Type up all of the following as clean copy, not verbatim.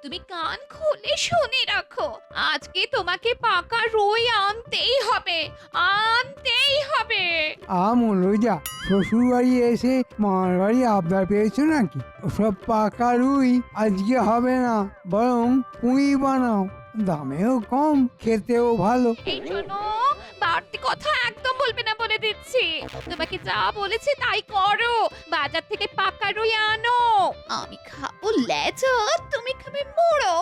তুমি কান খুলে শুনে রাখো, আজকে তোমাকে পাকা রুই আনতেই হবে, আনতেই হবে। লইজা শ্বশুর বাড়ি এসে মার বাড়ি আবদার পেয়েছো নাকি? ওসব পাকা রুই আজকে হবে না, বরং পুঁই বানাও, দামেও কম, খেতেও ভালো। এই শোনো, বাড়তি কথা একদম বলবে না বলে দিচ্ছি। তোমাকে যা বলেছি তাই করো, বাজার থেকে পাকা রুই আনো। আমি খাবো লেজা, তুমি খাবে মুড়ো,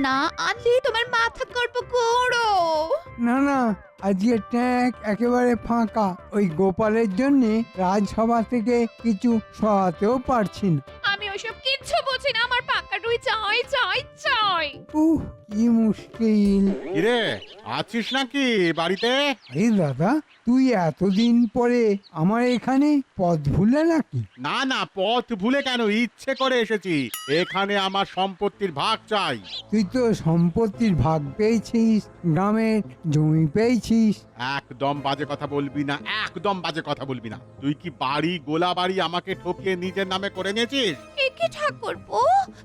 না আনলে তোমার মাথা করবো গুঁড়ো। না না, আজকে ট্যাঙ্ক একেবারে ফাঁকা। ওই গোপালের জন্য রাজসভা থেকে কিছু সহাতেও পারছি না। আমি ওসব কিচ্ছু বুঝি না, আমার পাকা রুই চাই চাই চাই। কি মুশকিল। কিরে, আছিস নাকি বাড়িতে? আরে দাদা, তুই এতদিন পরে আমার এখানে পথ ভুলে নাকি? না না, পথ ভুলে কেন, ইচ্ছে করে এসেছি। এখানে আমার সম্পত্তির ভাগ চাই। তুই তো সম্পত্তির ভাগ পেয়েছিস, গ্রামের জমি পেয়েছিস। একদম বাজে কথা বলবি না, একদম বাজে কথা বলবি না। তুই কি বাড়ি গোলা বাড়ি আমাকে ঠকিয়ে নিজের নামে করে নিয়েছিস? একে ঠাকুরপো,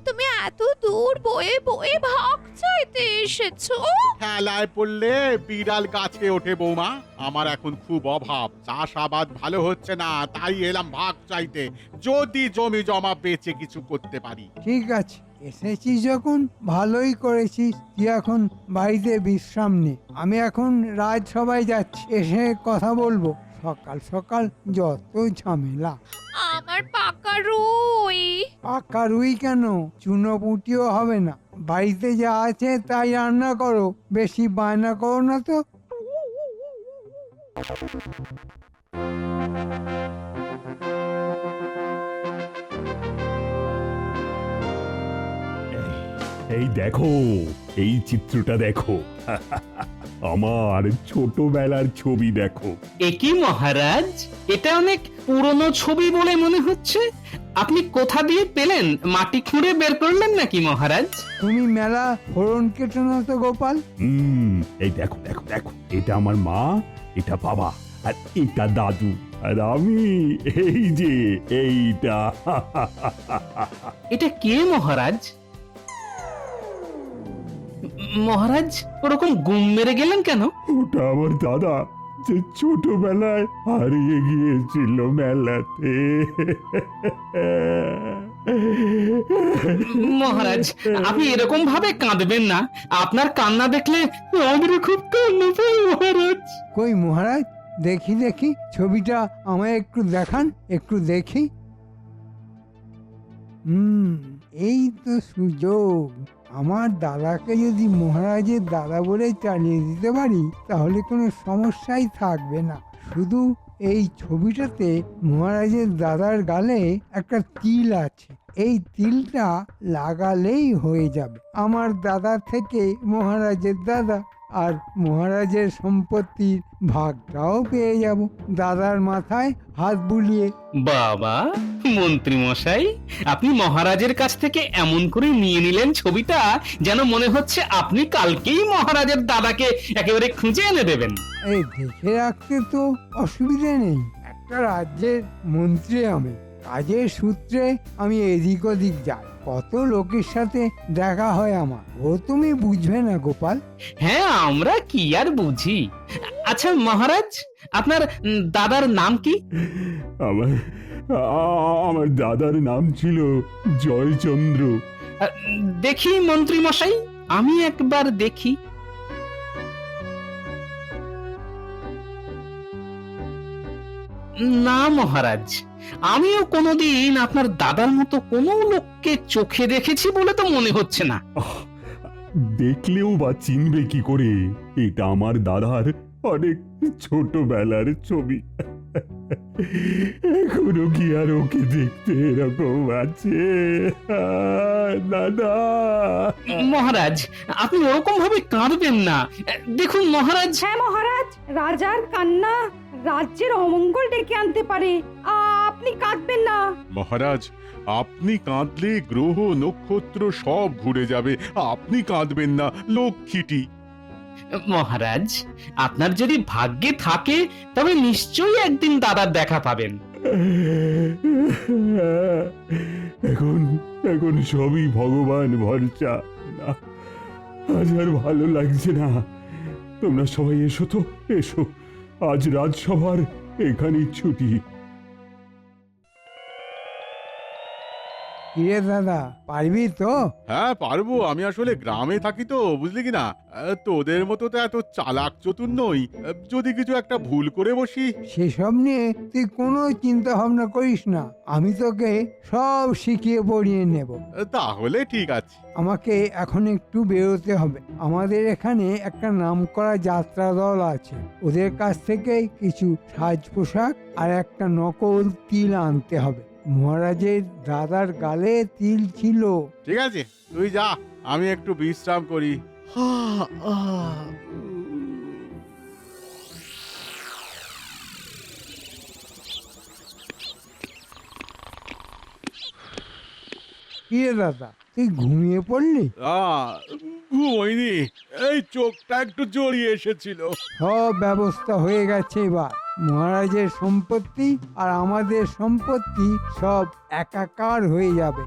তুমি এত দূর বয়ে বয়ে ভাগ চাইতে এসেছো? খেলায় পড়লে বিড়াল গাছে ওঠে বৌমা। আমার এখন খুব অভাব, চাষাবাদ ভালো হচ্ছে না, তাই এলাম ভাগ চাইতে। যদি জমি জমা বেচে কিছু করতে পারি। ঠিক আছে, এসেছিস যখন ভালোই করেছিস। তুই এখন বাড়িতে বিশ্রাম নে, আমি এখন রাজসভায় যাচ্ছি, এসে কথা বলবো। সকাল সকাল যত ঝামেলা। আমার পাকা রুই। পাকা রুই কেন, চুনোপুটিও হবে না। বাড়িতে যা আছে তাই রান্না করো, বেশি বায়না করো না তো। এই দেখো, এই চিত্রটা দেখো। আমার ছোটবেলার ছবি দেখো। একই মহারাজ, এটা অনেক পুরনো ছবি বলে মনে হচ্ছে। আপনি কোথা দিয়ে পেলেন? মাটি খুঁড়ে বের করলেন নাকি মহারাজ? তুমি মেলা ফোড়ন কেটো না তো গোপাল। এই দেখো দেখো দেখো, এটা আমার মা, এটা বাবা, আর এটা দাদু, আর আমি এই যে এইটা। এটা কে মহারাজ? মহারাজ ওরকম গুম মেরে গেলেন কেন? ওটা আমার দাদা, যে ছোটবেলায় হারিয়ে গিয়েছিল মেলাতে। মহারাজ আপনি এরকম ভাবে কাঁদবেন না, আপনার কান্না দেখলে আমাদের খুব কান্না পায় মহারাজ। কই মহারাজ, দেখি দেখি ছবিটা আমায় একটু দেখান, একটু দেখি। এই তো সুযোগ। আমার দাদাকে যদি মহারাজের দাদা বলে চালিয়ে দিতে পারি, তাহলে কোনো সমস্যাই থাকবে না। শুধু এই ছবিটাতে মহারাজের দাদার গালে একটা তিল আছে, এই তিলটা লাগালেই হয়ে যাবে। আমার দাদা থেকে মহারাজের দাদা, আর মহারাজের সম্পত্তির ভাগটাও পেয়ে যাব দাদার মাথায় হাত বুলিয়ে। বাবা মন্ত্রী মশাই, আপনি মহারাজের কাছ থেকে এমন করে নিয়ে নিলেন ছবিটা, যেন মনে হচ্ছে আপনি কালকেই মহারাজের দাদাকে একেবারে খুঁজে এনে দেবেন। এই দেখে রাখতে তো অসুবিধে নেই, একটা রাজ্যের মন্ত্রী আমি, কাজের সূত্রে আমি এদিক ওদিক যাই, কত লোকের সাথে দেখা হয় আমার, ও তুমি বুঝবে না গোপাল। হ্যাঁ আমরা কি আর বুঝি। আচ্ছা মহারাজ, আপনার দাদার নাম কি? আমার আমার দাদার নাম ছিল জয়চন্দ্র। দেখি মন্ত্রী মশাই, আমি একবার দেখি। না মহারাজ, আমিও কোনোদিন আপনার দাদার মতো কোনো লোককে চোখে দেখেছি বলে তো মনে হচ্ছে না। দেখলেও বা চিনবে কি করে? এটা আমার দাদার অনেক ছোটবেলার ছবি। এখনো কি আর ওকে দেখতে এরকম আছে? দাদা মহারাজ আপনি ওরকম ভাবে কাঁদবেন না। দেখুন মহারাজ। হ্যাঁ মহারাজ, রাজার কান্না রাজ্যের অমঙ্গল ডেকে আনতে পারে, আপনি কাঁদবেন না। মহারাজ, আপনি কাঁদলে গ্রহ নক্ষত্র সব ঘুরে যাবে, আপনি কাঁদবেন না, লক্ষ্মীটি। মহারাজ আপনার যদি ভাগ্যে থাকে তবে নিশ্চয়ই একদিন দাদার দেখা পাবেন। এখন এখন সবই ভগবান ভরসা। না, আজ আর ভালো লাগছে না। তোমরা সবাই এসো তো, এসো। আজ রাজসভার এখানেই ছুটি। কিরে দাদা, পারবি তো? হ্যাঁ পারবো, আমি আসলে গ্রামে থাকি তো, বুঝলি কি না। তোদের মতো তো এত চালাক চতুর নই। যদি কিছু একটা ভুল করে বসি। সেসব নিয়ে তুই কোনো চিন্তা ভাবনা করিস না, আমি তোকে সব শিখিয়ে পড়িয়ে নেব। তাহলে ঠিক আছে। আমাকে এখন একটু বেরোতে হবে। আমাদের এখানে একটা নামকরা যাত্রা দল আছে, ওদের কাছ থেকে কিছু সাজ পোশাক আর একটা নকল তিল আনতে হবে। মহারাজের দাদার গালে তিল ছিল। ঠিক আছে, তুই যা, আমি একটু বিশ্রাম করি। কিরে দাদা, তুই ঘুমিয়ে পড়লি? ঘুমোইনি, এই চোখটা একটু জড়িয়ে এসেছিল। সব ব্যবস্থা হয়ে গেছে এবার। মহারাজের সম্পত্তি আর আমাদের সম্পত্তি সব একাকার হয়ে যাবে।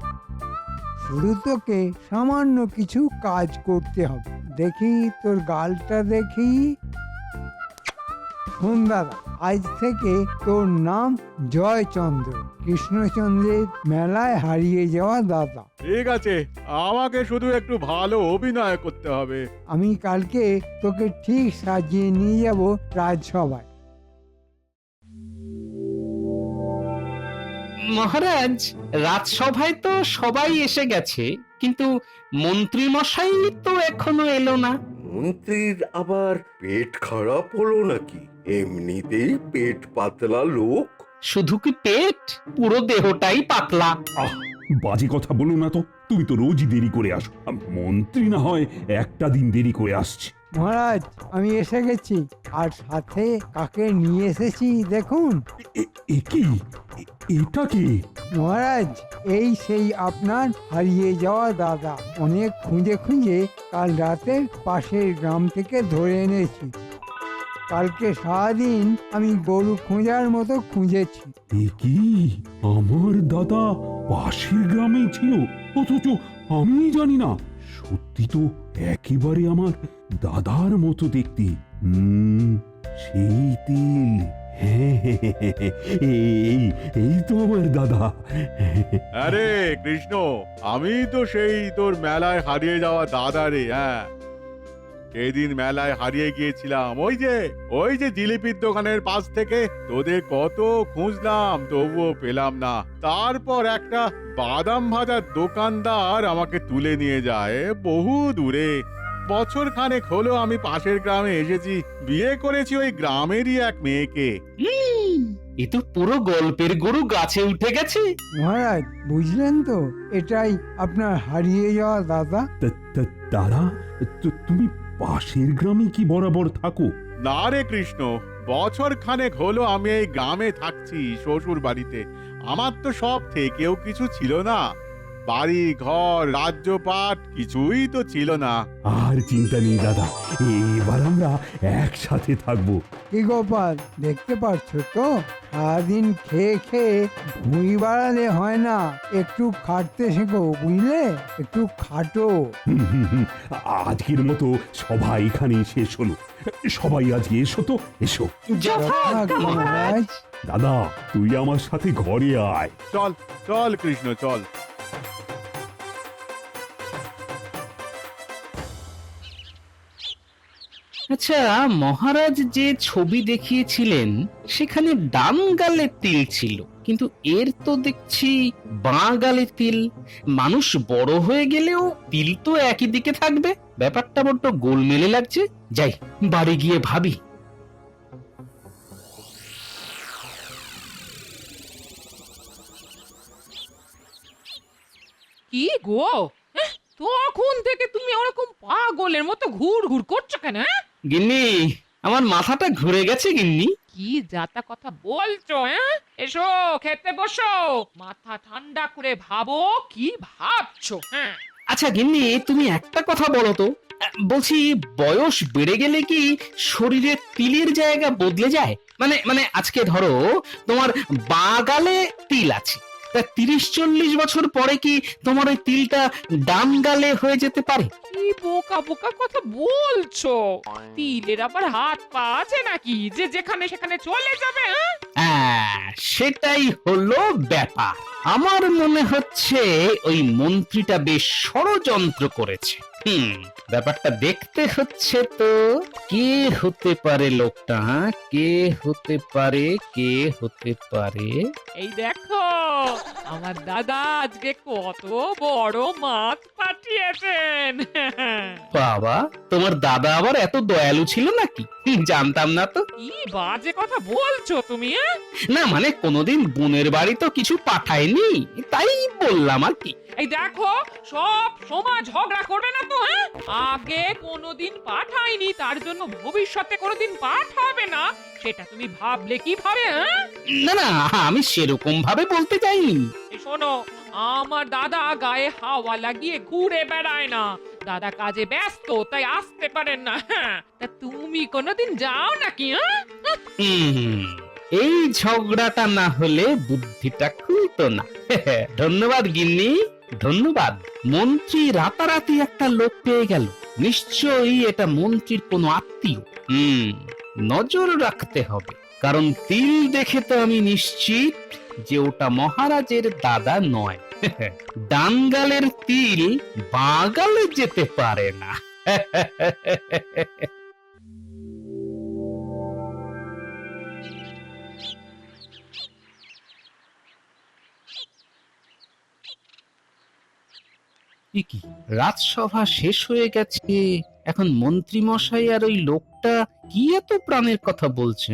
শুধু তোকে সামান্য কিছু কাজ করতে হবে। দেখি তোর গালটা দেখি। শোন দাদা, আজ থেকে তোর নাম জয়চন্দ্র, কৃষ্ণচন্দ্রের মেলায় হারিয়ে যাওয়া দাদা। ঠিক আছে, আমাকে শুধু একটু ভালো অভিনয় করতে হবে। আমি কালকে তোকে ঠিক সাজিয়ে নিয়ে যাব রাজসভায়। মহারাজ, রাজসভায় তো সবাই এসে গেছে, কিন্তু মন্ত্রী মশাই তো এখনো এলো না। মন্ত্রীর আবার পেট খারাপ হলো নাকি? এমনিতেই পেট পাতলা লোক। শুধু কি পেট, পুরো দেহটাই পাতলা। আহ, বাজে কথা বলো না তো। তুমি তো রোজই দেরি করে আসো। মন্ত্রী না হয় একটা দিন দেরি করে আসছে। মহারাজ, আমি এসে গেছি, আর সাথে কাকে নিয়ে এসেছি দেখুন। এ কি? এটা কি? মহারাজ, এই সেই আপনার হারিয়ে যাওয়া দাদা। অনেক খুঁজে খুঁজে কাল রাতে পাশের গ্রাম থেকে ধরে এনেছি। কালকে সারাদিন আমি গরু খোঁজার মতো খুঁজেছি। এ কি? আমার দাদা পাশের গ্রামেই ছিল, অথচ আমি জানি না। সত্যি তো একেবারে আমার দাদার মতো দেখতে। সেই তিল। হ্যাঁ, এই তো আমার দাদা। আরে কৃষ্ণ, আমি তো সেই তোর মেলায় হারিয়ে যাওয়া দাদা রে। হ্যাঁ, সেদিন মেলায় হারিয়ে গিয়েছিলাম, ওই যে জিলিপির দোকানের পাশ থেকে। তোদের কত খুঁজলাম, তবুও পেলাম না। তারপর একটা বাদাম ভাজার দোকানদার আমাকে তুলে নিয়ে যায় বহু দূরে। বছর খানেক হলো আমি পাশের গ্রামে এসেছি, বিয়ে করেছি ওই গ্রামেরই এক মেয়েকে। এ তো পুরো গল্পের গরু গাছে উঠে গেছে। মহারাজ, বুঝলেন তো, এটাই আপনার হারিয়ে যাওয়া দাদা। দাদা, তুমি পাশের গ্রামে কি বরাবর থাকো? না রে কৃষ্ণ, বছর খানেক হলো আমি এই গ্রামে থাকছি শ্বশুর বাড়িতে। আমার তো সব থেকেও কিছু ছিল না, বাড়ি ঘর রাজ্যপাট কিছুই তো ছিল না। আর চিন্তা নেই দাদা, এবার আমরা একসাথে থাকবো। কি গোপাল, দেখতে পাচ্ছ তো, সারাদিন খেয়ে খেয়ে ভুঁড়ি বাড়ালে হয় না, একটু খাটতে শেখো, বুঝলে? একটু খাটো। আজকের মতো সবাই এখানে শেষ হলো। সবাই আজকে এসো তো, এসো। যথাজ্ঞা মহারাজ। দাদা, তুই আমার সাথে ঘরে আয়। চল চল কৃষ্ণ, চল। আচ্ছা, মহারাজ যে ছবি দেখিয়েছিলেন সেখানে ডান গালে তিল ছিল, কিন্তু এর তো দেখছি বাঁ গালে তিল। মানুষ বড় হয়ে গেলেও তিল তো একই দিকে থাকবে। ব্যাপারটা বড্ড গোলমেলে লাগছে। যাই, বাড়ি গিয়ে ভাবি। কি গো, তখন থেকে তুমি ওরকম পাগলের মতো ঘুর ঘুর করছো কেন? গিন্নি, আমার মাথাটা ঘুরে গেছে গিন্নি। কি যাতা কথা বলছো? এসো খেতে বসো, মাথা ঠান্ডা করে ভাবো কি ভাবছো। আচ্ছা গিন্নি, তুমি একটা কথা বলো তো, বলছি বয়স বেড়ে গেলে কি শরীরে তিলের জায়গা বদলে যায়? মানে মানে আজকে ধরো তোমার বাগালে তিল আছে, তা 30-40 বছর পরে কি তোমার ওই তিলটা ডান গালে হয়ে যেতে পারে? কি বোকা বোকা কথা বলছো? তিলের আবার হাত পা আছে নাকি যে যেখানে সেখানে চলে যাবে? হ্যাঁ? হ্যাঁ, সেটাই হলো ব্যাপার। আমার মনে হচ্ছে ওই মন্ত্রীটা বেশ ষড়যন্ত্র করেছে। ব্যাপারটা দেখতে হচ্ছে তো। কে হতে পারে লোকটা? কে হতে পারে? কে হতে পারে? এই দেখো, আমার দাদা আজকে কত বড় মাছ পাঠিয়েছেন। বাবা, তোমার দাদা আবার এত দয়ালু ছিল নাকি? জানতাম না তো। কি বাজে কথা বলছো তুমি? হ্যাঁ? না মানে কোনোদিন বোনের বাড়ি তো কিছু পাঠায়নি, তাই বললাম আর কি। এই দেখো, সব সময় ঝগড়া করবে না তো? হ্যাঁ, আগে কোনোদিন পাঠায়নি তার জন্য ভবিষ্যতে কোনোদিন পাঠাবে না, সেটা তুমি ভাবলে কিভাবে? হ্যাঁ, না না, আমি সেরকম ভাবে বলতে চাইনি। এই শোনো, আমার দাদা গায়ে হাওয়া লাগিয়ে ঘুরে বেড়ায় না। দাদা কাজে ব্যস্ত, তাই আসতে পারেন না। হ্যাঁ, তা তুমি কোনোদিন যাও নাকি? হ্যাঁ, হুম, এই ঝগড়াটা না হলে বুদ্ধিটা খুলতো না। ধন্যবাদ গিন্নি, ধন্যবাদ। মন্ত্রী রাতারাতি একটা লোক পেয়ে গেল, নিশ্চয়ই এটা মন্ত্রীর কোনো আত্মীয়। নজর রাখতে হবে, কারণ তিল দেখে তো আমি নিশ্চিত যে ওটা মহারাজের দাদা নয়। ডান গালের তিল বাঁ গালে যেতে পারে না। কি রাজসভা শেষ হয়ে গেছে, এখন মন্ত্রী মশাই আর ওই লোকটা কি এত প্রাণের কথা বলছে?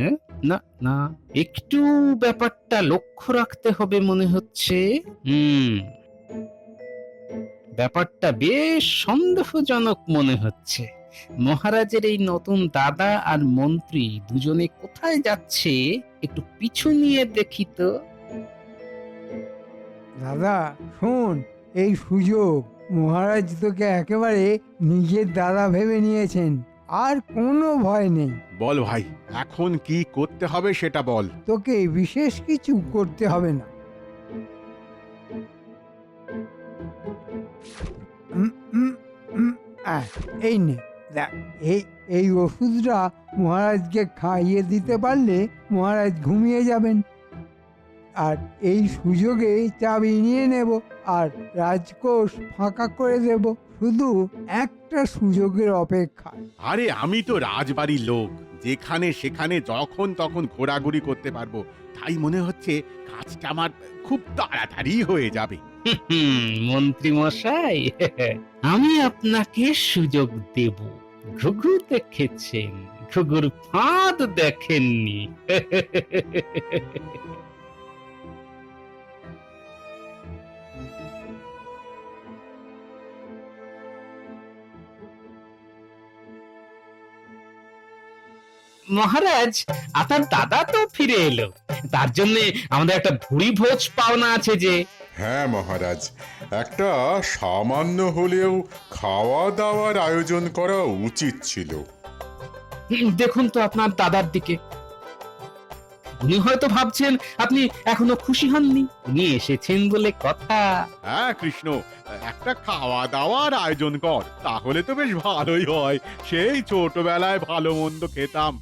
না না, একটু ব্যাপারটা লক্ষ্য রাখতে হবে মনে হচ্ছে। ব্যাপারটা বেশ সন্দেহজনক মনে হচ্ছে। মহারাজের এই নতুন দাদা আর মন্ত্রী দুজনে কোথায় যাচ্ছে, একটু পিছু নিয়ে দেখি তো। দাদা শোন, এই সুযোগ, মহারাজ তোকে একেবারে নিজের দাদা ভেবে নিয়েছেন, আর কোনো ভয় নেই। বল ভাই, এখন কি করতে হবে সেটা বল। তোকে বিশেষ কিছু করতে হবে না। এই নে দেখ, এই ওষুধটা মহারাজকে খাইয়ে দিতে পারলে মহারাজ ঘুমিয়ে যাবেন। আর এই সুযোগে চাবি নিয়ে নেব আর রাজকোষ ফাঁকা করে দেব, শুধু একটা সুযোগের অপেক্ষা। আরে আমি তো রাজবাড়ির লোক, যেখানে সেখানে যখন তখন ঘোরাঘুরি করতে পারবো, তাই মনে হচ্ছে কাজটা আমার খুব তাড়াতাড়ি হয়ে যাবে। মন্ত্রী মশাই, আমি আপনাকে সুযোগ দেব। ঘুঘু দেখেছেন, ঘুঘুর ফাঁদ দেখেননি। মহারাজ, আপনার দাদা তো ফিরে এলো, তার জন্য আমাদের একটা ভুরি ভোজ পাওনা আছে যে। হ্যাঁ মহারাজ, একটা সামান্য হলেও খাওয়া দাওয়ার আয়োজন করা উচিত ছিল। দেখুন তো আপনার দাদার দিকে, উনি হয়তো ভাবছেন আপনি এখনো খুশি হননি। উনি এসেছেন বলে কথা। হ্যাঁ কৃষ্ণ, একটা খাওয়া দাওয়ার আয়োজন কর, তাহলে তো বেশ ভালোই হয়। সেই ছোটবেলায় ভালো মন্দ খেতাম,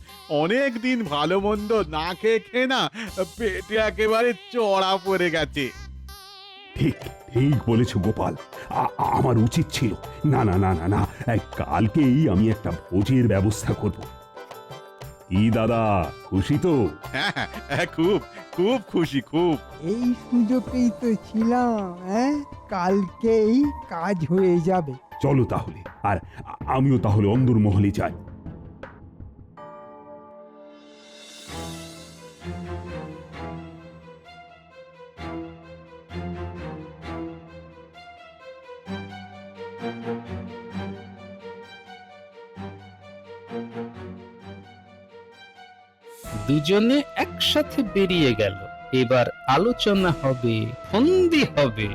অনেক দিন ভালো মন্দ না খেয়ে খেয়ে না পেটে একেবারে চড়া পড়ে গেছে। ঠিক ঠিক বলেছ গোপাল, আমার উচিত ছিল। না না না না না, কালকেই আমি একটা ভোজের ব্যবস্থা করব। কি দাদা, খুশি তো? হ্যাঁ হ্যাঁ, খুব খুব খুশি, খুব। এই সুযোগেই তো ছিলাম, কালকেই কাজ হয়ে যাবে। চলো তাহলে, আর আমিও তাহলে অন্দরমহলে যাই। দুজনে একসাথে বেরিয়ে গেল। এবার আলোচনা হবে, ফন্দি হবে।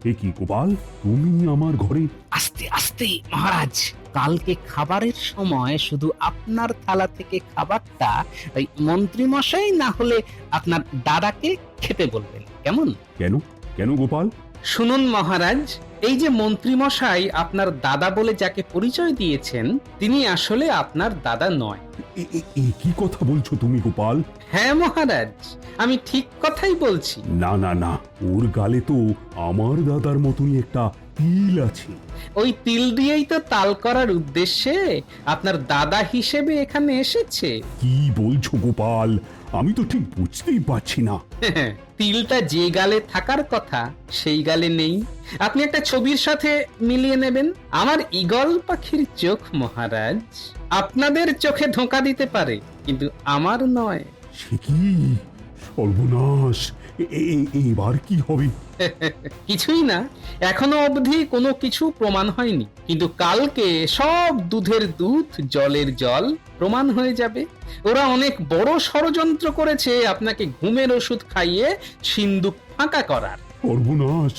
এ কি গোপাল, তুমি আমার ঘরে? আস্তে আস্তে মহারাজ, কালকে খাবারের সময় শুধু আপনার থালা থেকে খাবারটা ওই মন্ত্রী মশাই না হলে আপনার দাদাকে খেতে বলবেন, কেমন? কেন কেন গোপাল? শুনুন মহারাজ, এই যে মন্ত্রী মশাই আপনার দাদা বলে যাকে পরিচয় দিয়েছেন, তিনি আসলে আপনার দাদা নয়। এ কি কথা বলছো তুমি গোপাল? হ্যাঁ মহারাজ, আমি ঠিক কথাই বলছি। না না না, ওর গালে তো আমার দাদার মতনই একটা তিল আছে। ওই তিল দিয়েই তো তাল করার উদ্দেশ্যে আপনার দাদা হিসেবে এখানে এসেছে। কি বলছো গোপাল? আমি তো ঠিক বুঝতেই পারছি না। তিলটা যে গালে থাকার কথা সেই গালে নেই। আপনি একটা ছবির সাথে মিলিয়ে নেবেন। আমার ঈগল পাখির চোখ মহারাজ, আপনাদের চোখে ধোঁকা দিতে পারে, কিন্তু আমার নয়। সে কি সর্বনাশ! এবার কি হবে? কিছুই না, এখনো অবধি কোনো কিছু প্রমাণ হয়নি, কিন্তু কালকে সব দুধের দুধ জলের জল প্রমাণ হয়ে যাবে। ওরা অনেক বড় ষড়যন্ত্র করেছে আপনাকে ঘুমের ওষুধ খাইয়ে সিন্দুক ফাঁকা করার। সর্বনাশ!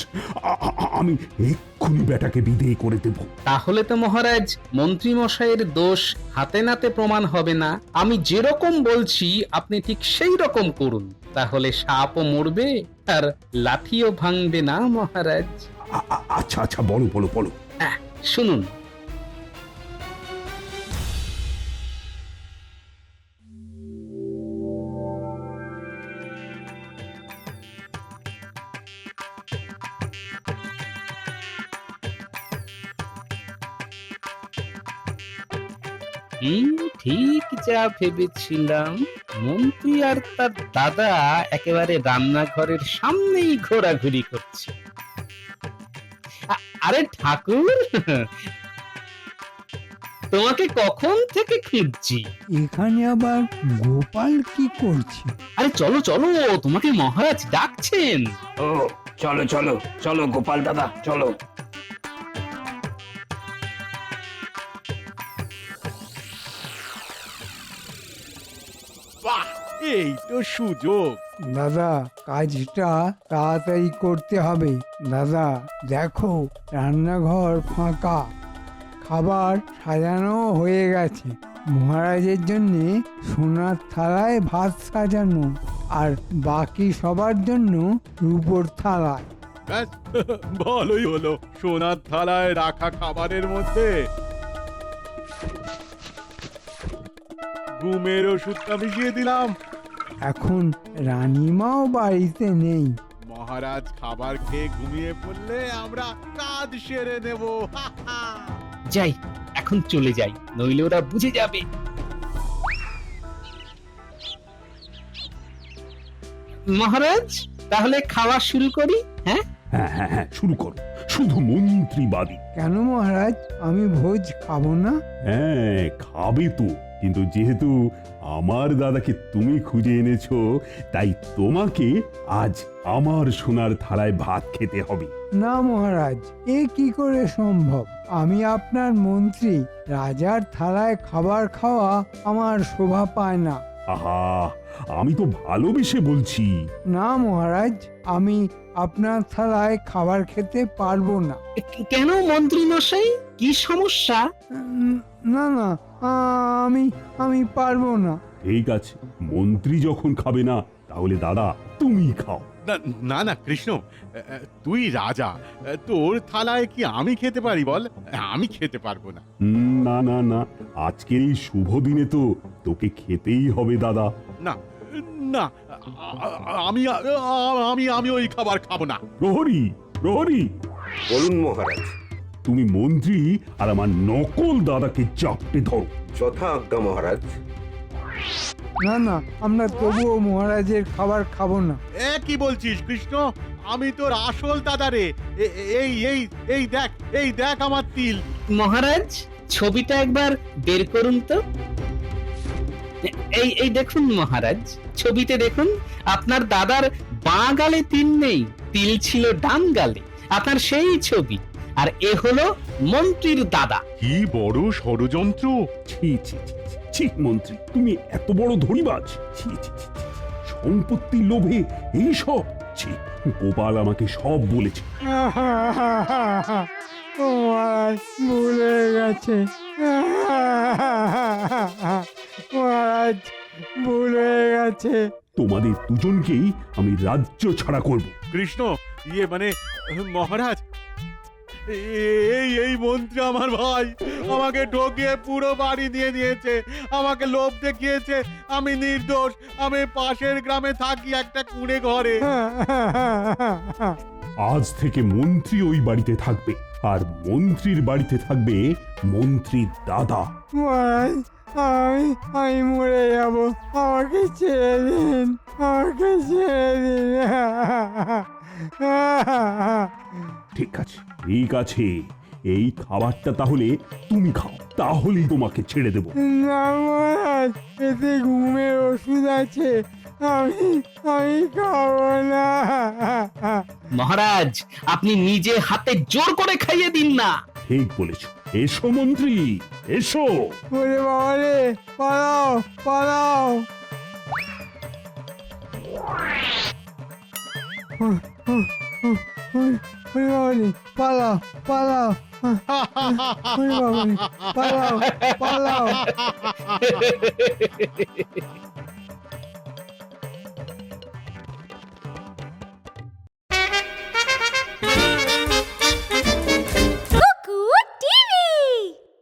আমি এক্ষুনি বেটাকে বিদেয় করে দেব। তাহলে তো মহারাজ মন্ত্রী মশাইয়ের দোষ হাতে নাতে প্রমাণ হবে না। আমি যেরকম বলছি আপনি ঠিক সেই রকম করুন, তাহলে সাপও মরবে আর লাঠিও ভাঙবে না মহারাজ। আচ্ছা আচ্ছা, বলো বলো বলো। শুনুন, ঠিক যা ভেবেছিলাম, মন্ত্রী আর তার দাদা একেবারে রান্নাঘরের সামনেই ঘোরাঘুরি করছে। আরে ঠাকুর, তোমাকে কখন থেকে খুঁজছি। এখানে আবার গোপাল কি করছে? আরে চলো চলো, তোমাকে মহারাজ ডাকছেন। ও চলো চলো চলো গোপাল দাদা, চলো। বাহ, এই তো সুযোগ। দাদা, কাজটা তাড়াতাড়ি করতে হবে। দাদা দেখো, রান্নাঘর ফাঁকা, খাবার সাজানো হয়ে গেছে। মহারাজের জন্য সোনার থালায় ভাত সাজানো, আর বাকি সবার জন্য রূপোর থালায়। ব্যাস, ভালোই হলো। সোনার থালায় রাখা খাবারের মধ্যে ঘুমের ওষুধটা মিশিয়ে দিলাম। এখন রানীমাও বাড়িতে নেই। মহারাজ খাবার খেয়ে ঘুমিয়ে পড়লে আমরা কাজ সেরে নেব। যাই, এখন চলে যাই, নইলে ওরা বুঝে যাবে। মহারাজ, তাহলে খাওয়া শুরু করি? হ্যাঁ হ্যাঁ হ্যাঁ হ্যাঁ, শুরু করো। শুধু মন্ত্রী বাদী। কেন মহারাজ, আমি ভোজ খাবো না? হ্যাঁ খাবে তো, কিন্তু যেহেতু আমার দাদাকে তুমি খুঁজে এনেছো, তাই তোমাকে আজ আমার সোনার থালায় ভাত খেতে হবে। না মহারাজ, এ কি করে সম্ভব? আমি আপনার মন্ত্রী, রাজার থালায় খাবার খাওয়া আমার শোভা পায় না। আহা, আমি তো ভালোবেসে বলছি। না মহারাজ, আমি আপনার থালায় খাবার খেতে পারবো না। কেন মন্ত্রী মশাই, কি সমস্যা? না না, আমি পারবো না। ঠিক আছে, মন্ত্রী যখন খাবে না, তাহলে দাদা তুমি খাও। না না কৃষ্ণ, তুই রাজা, তোর থালায় কি আমি খেতে পারি বল? আমি খেতে পারবো না। না না না, আজকের এই শুভ দিনে তো তোকে খেতেই হবে দাদা। না না, আমি আমি আমি ওই খাবার খাবো না। প্রহরী, প্রহরী, বলুন মহারাজ। তুমি মন্ত্রী আর আমার নকল দাদাকে চাপটে ধরো। যথা আজ্ঞা মহারাজ। না না, আমরা তবুও মহারাজের খাবার খাবো না। কি বলছিস কৃষ্ণ? আমি তোর আসল দাদা রে। এই এই এই দেখ, এই দেখ আমার তিল। মহারাজ, ছবিটা একবার বের করুন তো। এই দেখুন মহারাজ, ছবিতে দেখুন, আপনার দাদার বাঁ গালে তিল নেই, তিল ছিল ডান গালে। আপনার সেই ছবি। আর এ হলো মন্ত্রীর দাদা। কি বড় ষড়যন্ত্র! ছি ছি ছি ছি, মন্ত্রী তুমি এত বড় ধরিবাজ! ছি ছি ছি, সম্পত্তির লোভে এইসব! ছি। গোপাল আমাকে সব বলেছে। ও মহারাজ ভুলে গেছে, মহারাজ ভুলে গেছে। তোমাদের দুজনকেই আমি রাজ্য ছাড়া করব। কৃষ্ণ, ইয়ে মানে মহারাজ, এই মন্ত্রী আমার ভাই আমাকে ঠকিয়ে পুরো বাড়ি দিয়ে দিয়েছে, আমাকে লোভ দেখিয়েছে। আমি নির্দোষ, আমি পাশের গ্রামে থাকি একটা কুঁড়ে ঘরে। আজ থেকে মন্ত্রী ওই বাড়িতে থাকবে, আর মন্ত্রীর বাড়িতে থাকবে মন্ত্রীর দাদা। মহারাজ আমি মরে যাব, আমাকে ছেড়ে দিন, আমাকে ছেড়ে দিন। ঠিক আছে, ঠিক আছে, এই খাবারটা তাহলে তুমি খাও, তাহলেই তোমাকে ছেড়ে দেব। না মহারাজ, এতে ঘুমের ওষুধ আছে, আমি খাবো না। মহারাজ আপনি নিজে হাতে জোর করে খাইয়ে দিন না। ঠিক বলেছ, এসো মন্ত্রী, এসো। ওরে বাবা রে, পালাও পালাও। ওরে বাবা রে, পালাও পালাও। ওরে বাবা রে, পালাও পালাও।